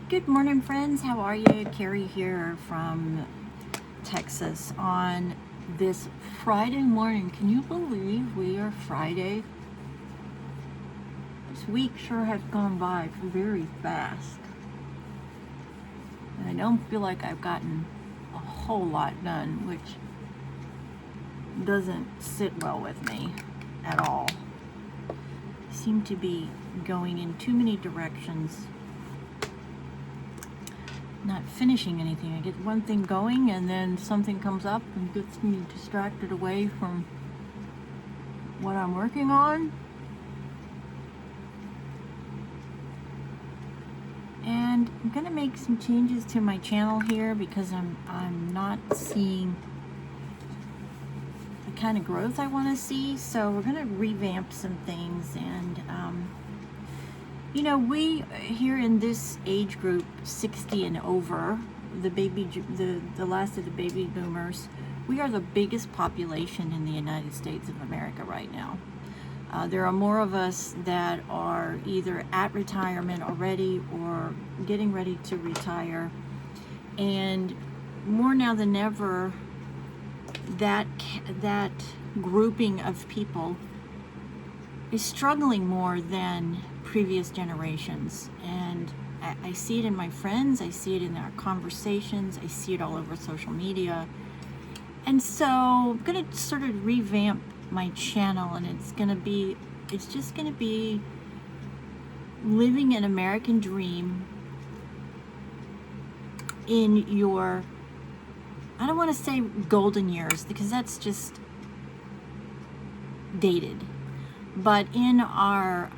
Good morning, friends. How are you? Carrie here from Texas on this Friday morning. Can you believe we are Friday? This week sure has gone by very fast. And I don't feel like I've gotten a whole lot done, which doesn't sit well with me at all. I seem to be going in too many directions, not finishing anything. I get one thing going and then something comes up and gets me distracted away from what I'm working on. And I'm gonna make some changes to my channel here because I'm not seeing the kind of growth I want to see. So we're gonna revamp some things, and we here in this age group, 60 and over, the last of the baby boomers, we are the biggest population in the United States of America right now. There are more of us that are either at retirement already or getting ready to retire, and more now than ever, that grouping of people is struggling more than previous generations. And I see it in my friends, I see it in our conversations, I see it all over social media. And so I'm going to sort of revamp my channel, and it's just going to be living an American dream in your, I don't want to say golden years because that's just dated, but in our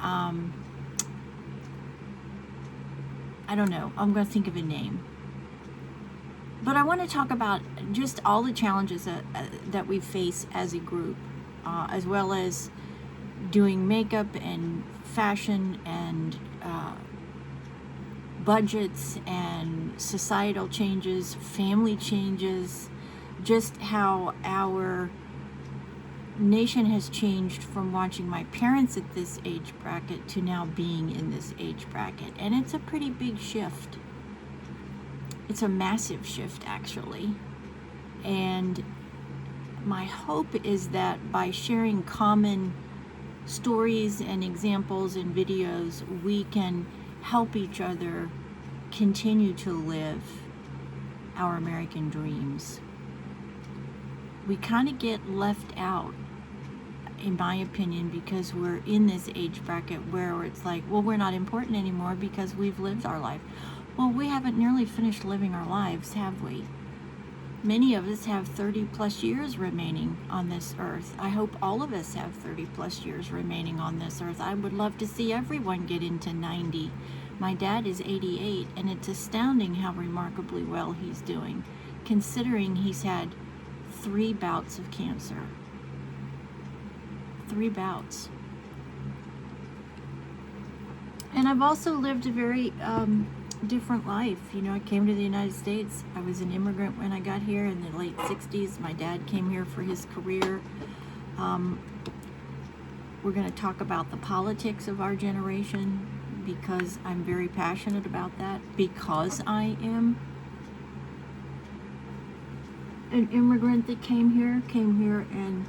I don't know, I'm going to think of a name. But I want to talk about just all the challenges that we face as a group, as well as doing makeup and fashion and budgets and societal changes, family changes, just how our nation has changed from watching my parents at this age bracket to now being in this age bracket. And it's a pretty big shift. It's a massive shift, actually. And my hope is that by sharing common stories and examples and videos, we can help each other continue to live our American dreams. We kind of get left out, in my opinion, because we're in this age bracket where it's like, well, we're not important anymore because we've lived our life. Well, we haven't nearly finished living our lives, have we? Many of us have 30 plus years remaining on this earth. I hope all of us have 30 plus years remaining on this earth. I would love to see everyone get into 90. My dad is 88, and it's astounding how remarkably well he's doing, considering he's had 3 bouts of cancer. 3 bouts. And I've also lived a very different life. I came to the United States. I was an immigrant when I got here in the late 60s. My dad came here for his career. We're going to talk about the politics of our generation because I'm very passionate about that, because I am an immigrant that came here and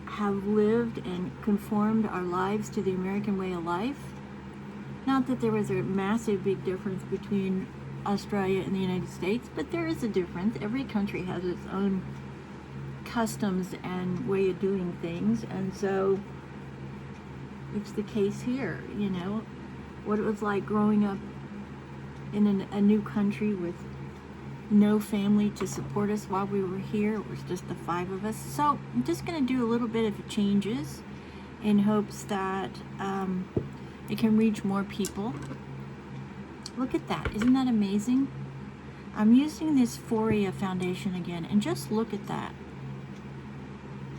have lived and conformed our lives to the American way of life. Not that there was a massive big difference between Australia and the United States, but there is a difference. Every country has its own customs and way of doing things, and so it's the case here. What it was like growing up in a new country with no family to support us while we were here. It was just the 5 of us. So I'm just going to do a little bit of changes in hopes that it can reach more people. Look at that. Isn't that amazing? I'm using this PHOERA foundation again, and just look at that.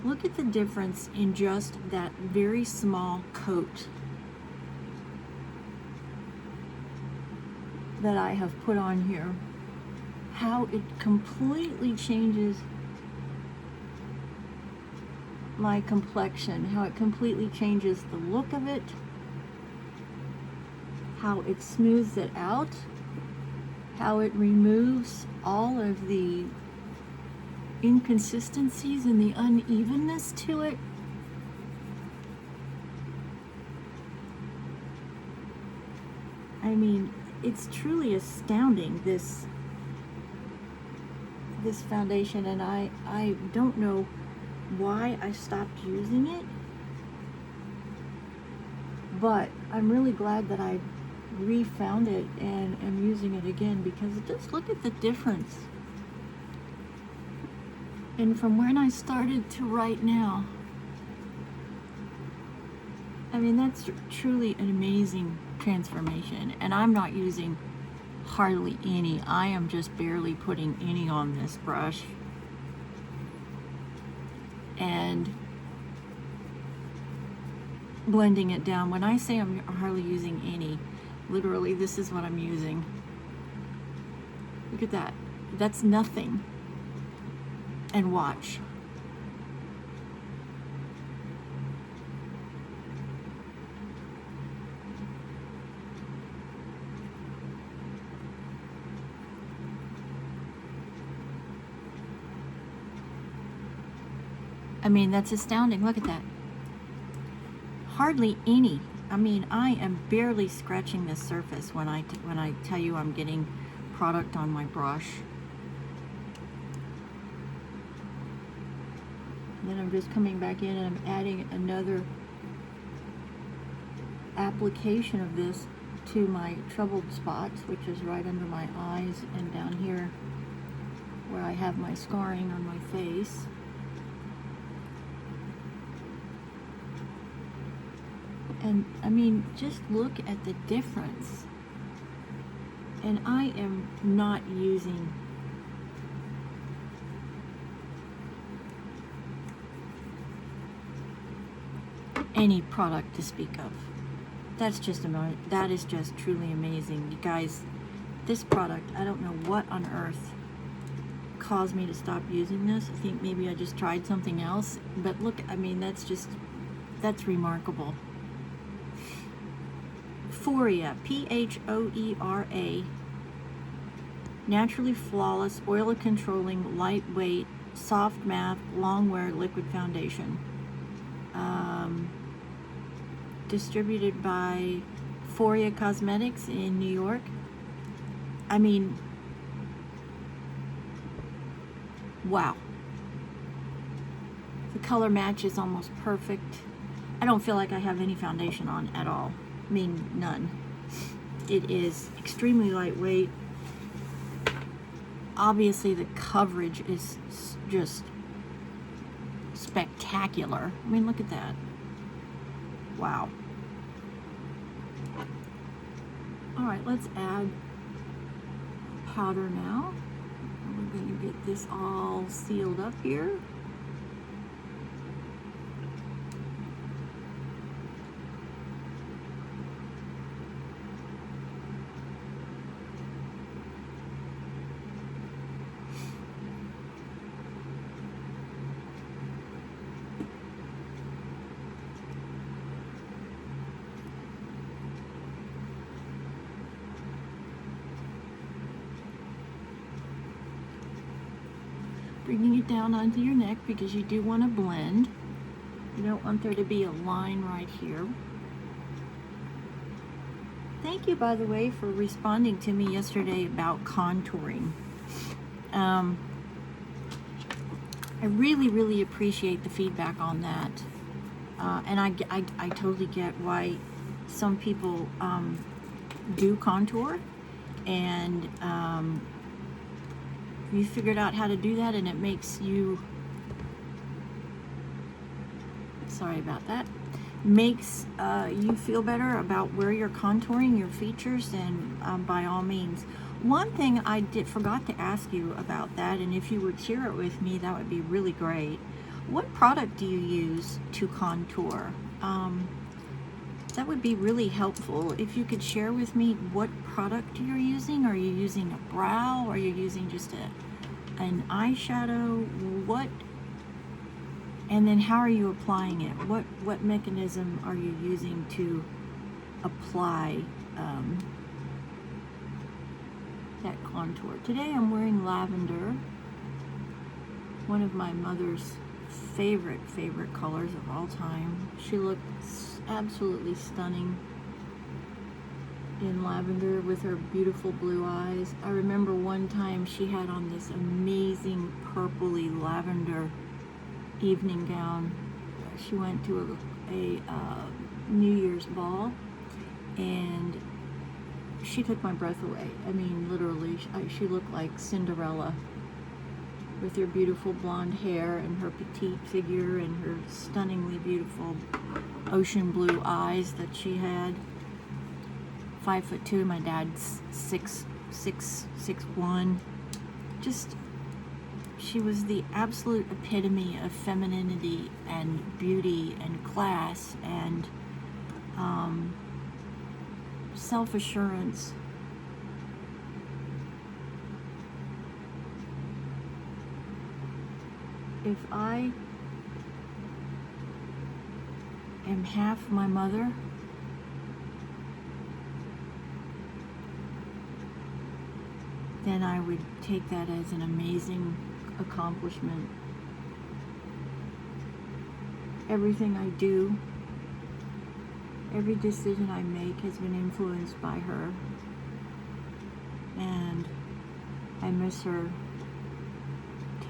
Look at the difference in just that very small coat that I have put on here. How it completely changes my complexion, how it completely changes the look of it. how it smooths it out, how it removes all of the inconsistencies and the unevenness to it. I mean, it's truly astounding, this foundation, and I don't know why I stopped using it, but I'm really glad that I refound it and am using it again, because just look at the difference. And from when I started to right now, I mean, that's truly an amazing transformation. And I'm not using hardly any. I am just barely putting any on this brush. And blending it down. When I say I'm hardly using any, literally this is what I'm using. Look at that. That's nothing. And watch. I mean, that's astounding. Look at that. Hardly any. I mean, I am barely scratching the surface when I tell you I'm getting product on my brush. And then I'm just coming back in and I'm adding another application of this to my troubled spots, which is right under my eyes and down here where I have my scarring on my face. And I mean, just look at the difference. And I am not using any product to speak of. That is just truly amazing. You guys, this product, I don't know what on earth caused me to stop using this. I think maybe I just tried something else. But look, I mean, that's remarkable. PHOERA, PHOERA, naturally flawless, oil controlling, lightweight, soft matte, long wear liquid foundation. Distributed by PHOERA Cosmetics in New York. I mean, wow. The color match is almost perfect. I don't feel like I have any foundation on at all. I mean, none. It is extremely lightweight. Obviously, the coverage is just spectacular. I mean, look at that. Wow. All right, let's add powder now. We're going to get this all sealed up here. Bringing it down onto your neck because you do want to blend. You don't want there to be a line right here. Thank you, by the way, for responding to me yesterday about contouring. I really, really appreciate the feedback on that. And I totally get why some people do contour, and you figured out how to do that, and it makes you, sorry about that, makes you feel better about where you're contouring your features, then by all means. One thing I forgot to ask you about that, and if you would share it with me, that would be really great. What product do you use to contour? That would be really helpful if you could share with me what product you're using. Are you using a brow? Are you using just an eyeshadow? What? And then how are you applying it? What mechanism are you using to apply that contour. Today I'm wearing lavender, one of my mother's favorite colors of all time. She looked absolutely stunning in lavender with her beautiful blue eyes. I remember one time she had on this amazing purpley lavender evening gown. She went to a New Year's ball, and she took my breath away. I mean, literally, she looked like Cinderella with her beautiful blonde hair and her petite figure and her stunningly beautiful ocean blue eyes that she had. 5'2", my dad's 6'1". Just, she was the absolute epitome of femininity and beauty and class and self-assurance. If I am half my mother, then I would take that as an amazing accomplishment. Everything I do, every decision I make has been influenced by her, and I miss her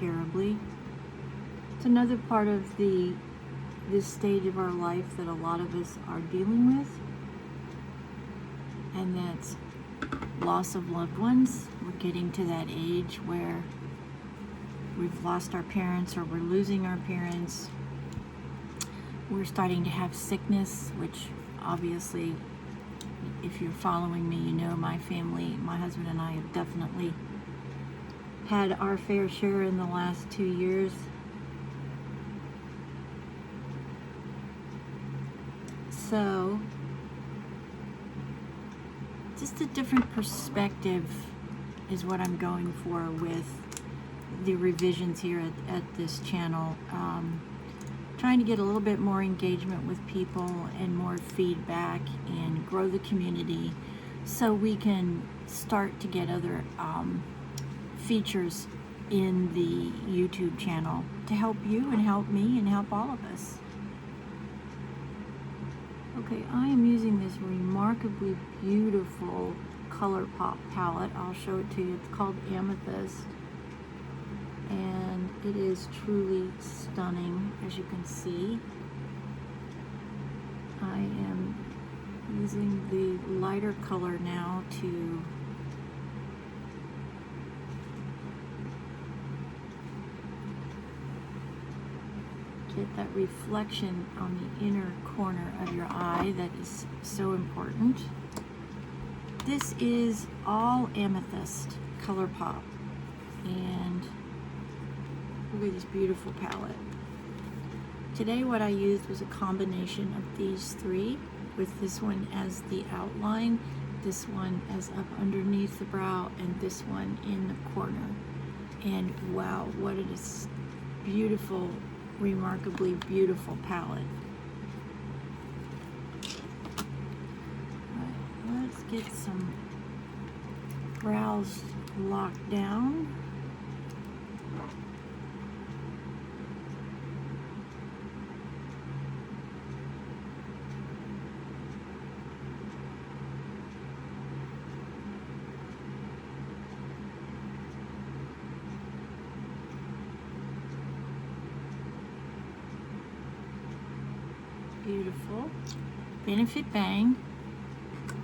terribly. It's another part of this stage of our life that a lot of us are dealing with, and that's loss of loved ones. We're getting to that age where we've lost our parents or we're losing our parents. We're starting to have sickness, which obviously, if you're following me, you know my family, my husband and I have definitely had our fair share in the last 2 years. So, just a different perspective is what I'm going for with the revisions here at this channel. Trying to get a little bit more engagement with people and more feedback and grow the community so we can start to get other features in the YouTube channel to help you and help me and help all of us. Okay, I am using this remarkably beautiful ColourPop palette. I'll show it to you. It's called Amethyst, and it is truly stunning, as you can see. I am using the lighter color now to get that reflection on the inner corner of your eye that is so important. This is all Amethyst ColourPop, and look at this beautiful palette. Today what I used was a combination of these three, with this one as the outline, this one as up underneath the brow, and this one in the corner. And wow, what it is beautiful, remarkably beautiful palette. Right, let's get some brows locked down. Beautiful. Benefit Bang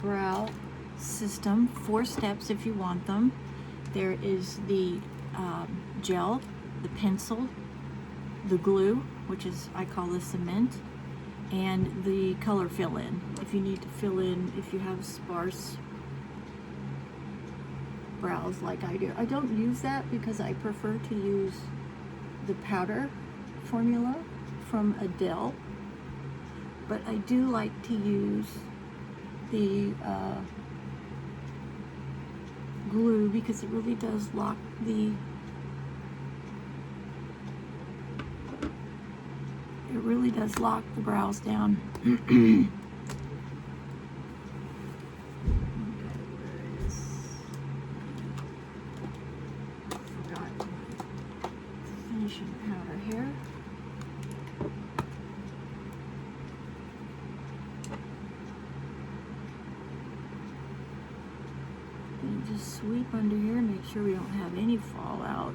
brow system, 4 steps if you want them. There is the gel, the pencil, the glue, which is, I call this cement, and the color fill-in. If you need to fill in, if you have sparse brows like I do. I don't use that because I prefer to use the powder formula from Adele. But I do like to use the glue because it really does lock the brows down. powder here. And just sweep under here and make sure we don't have any fallout.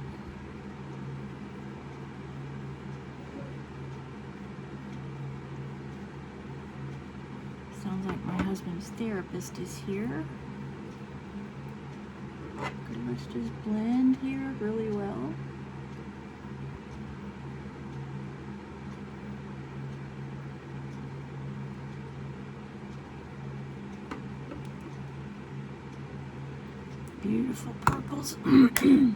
Sounds like my husband's therapist is here. Good, let's just blend here really well. Beautiful purples. And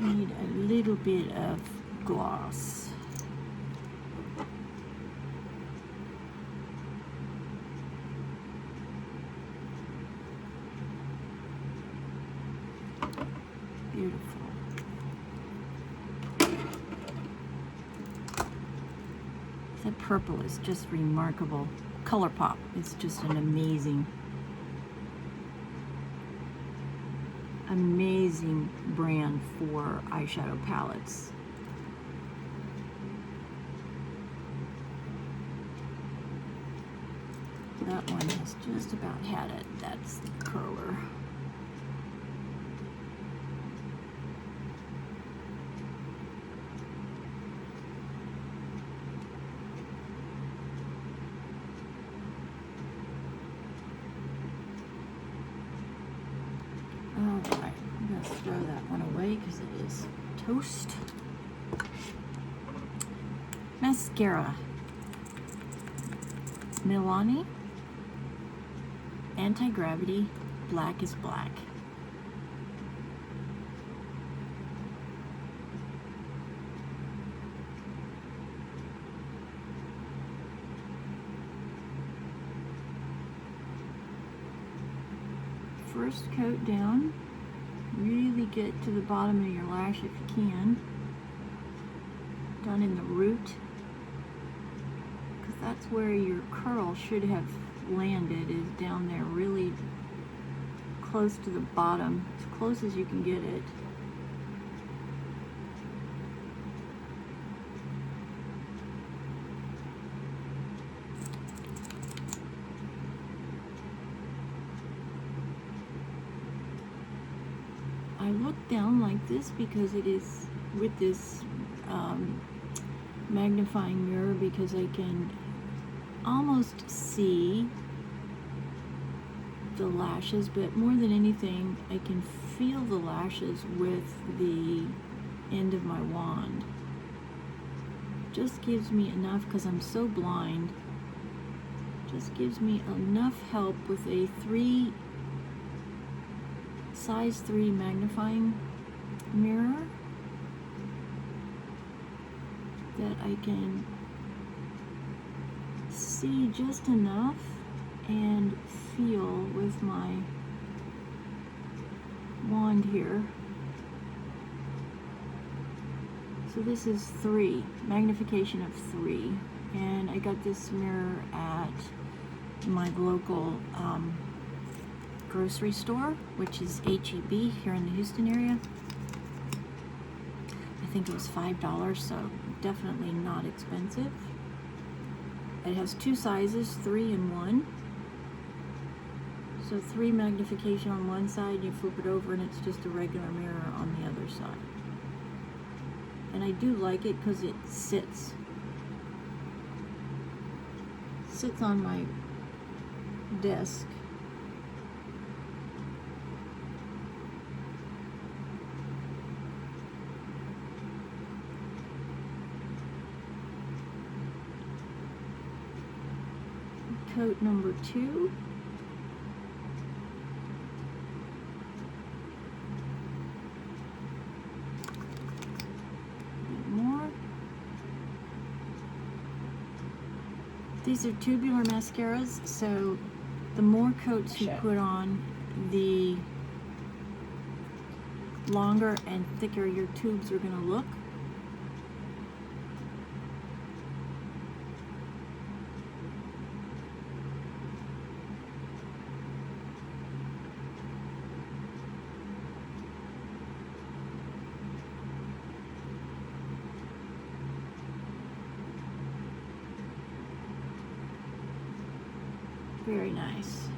I need a little bit of gloss. Beautiful. That purple is just remarkable. ColourPop is just an amazing brand for eyeshadow palettes. That one has just about had it. That's the curler. Alright, I'm going to throw that one away because it is toast. Mascara. Milani Anti-Gravity Black is Black. First coat down, really get to the bottom of your lash if you can, down in the root, because that's where your curl should have landed, is down there really close to the bottom, as close as you can get it. I look down like this because it is with this magnifying mirror, because I can almost see the lashes, but more than anything I can feel the lashes with the end of my wand. Just gives me enough, because I'm so blind, just gives me enough help with a size 3 magnifying mirror that I can see just enough and feel with my wand here. So this is 3, magnification of 3, and I got this mirror at my local grocery store, which is HEB here in the Houston area. I think it was $5, so definitely not expensive. It has 2 sizes, 3 and 1. So 3 magnification on one side, you flip it over and it's just a regular mirror on the other side. And I do like it because it sits on my desk. Coat number 2. A bit more. These are tubular mascaras, so the more coats you put on, the longer and thicker your tubes are going to look. Very nice.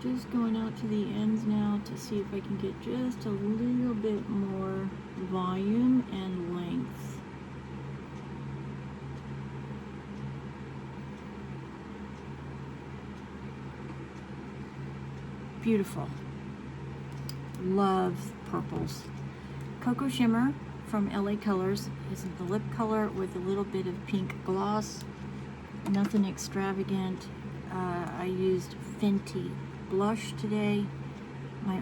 Just going out to the ends now to see if I can get just a little bit more volume and length. Beautiful. Love purples. Cocoa Shimmer from LA Colors is the lip color with a little bit of pink gloss. Nothing extravagant. I used Fenty blush today.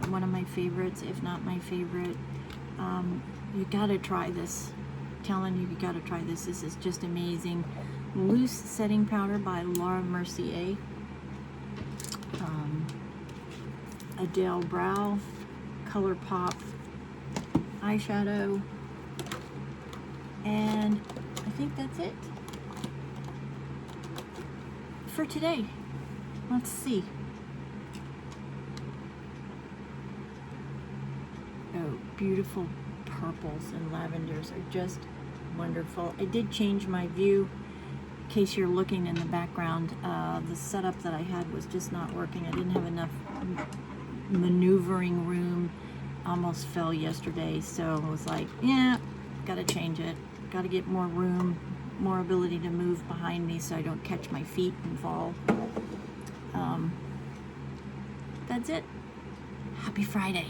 One of my favorites, if not my favorite. You gotta try this. I'm telling you, you gotta try this. This is just amazing. Loose setting powder by Laura Mercier. Adele Brow Color Pop eyeshadow, and I think that's it for today. Let's see. Oh, beautiful purples and lavenders are just wonderful. I did change my view. In case you're looking in the background, the setup that I had was just not working. I didn't have enough maneuvering room. Almost fell yesterday, so I was like, yeah, gotta change it. Gotta get more room, more ability to move behind me so I don't catch my feet and fall. That's it. Happy Friday.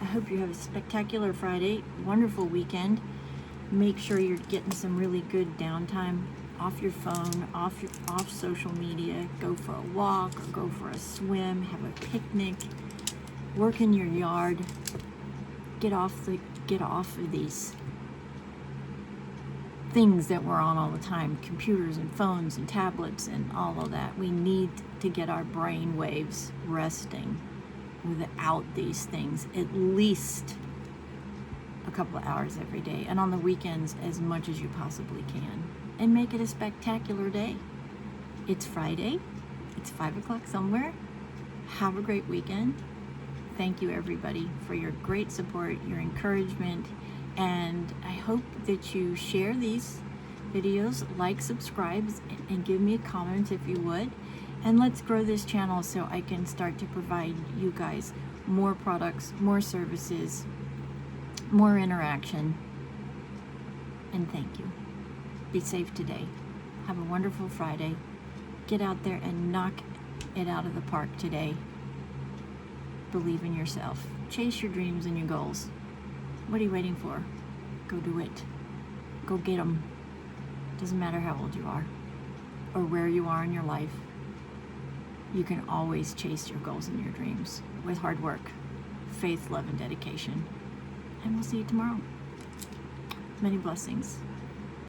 I hope you have a spectacular Friday, wonderful weekend. Make sure you're getting some really good downtime off your phone, off social media. Go for a walk or go for a swim, have a picnic, work in your yard. Get off of these things that we're on all the time, computers and phones and tablets and all of that. We need to get our brain waves resting without these things at least a couple of hours every day, and on the weekends as much as you possibly can, and make it a spectacular day. It's Friday. It's 5 o'clock somewhere. Have a great weekend. Thank you, everybody, for your great support, your encouragement, and I hope that you share these videos, like, subscribe, and give me a comment if you would. And let's grow this channel so I can start to provide you guys more products, more services, more interaction. And thank you. Be safe today. Have a wonderful Friday. Get out there and knock it out of the park today. Believe in yourself. Chase your dreams and your goals. What are you waiting for? Go do it. Go get them. Doesn't matter how old you are or where you are in your life. You can always chase your goals and your dreams with hard work, faith, love, and dedication. And we'll see you tomorrow. Many blessings.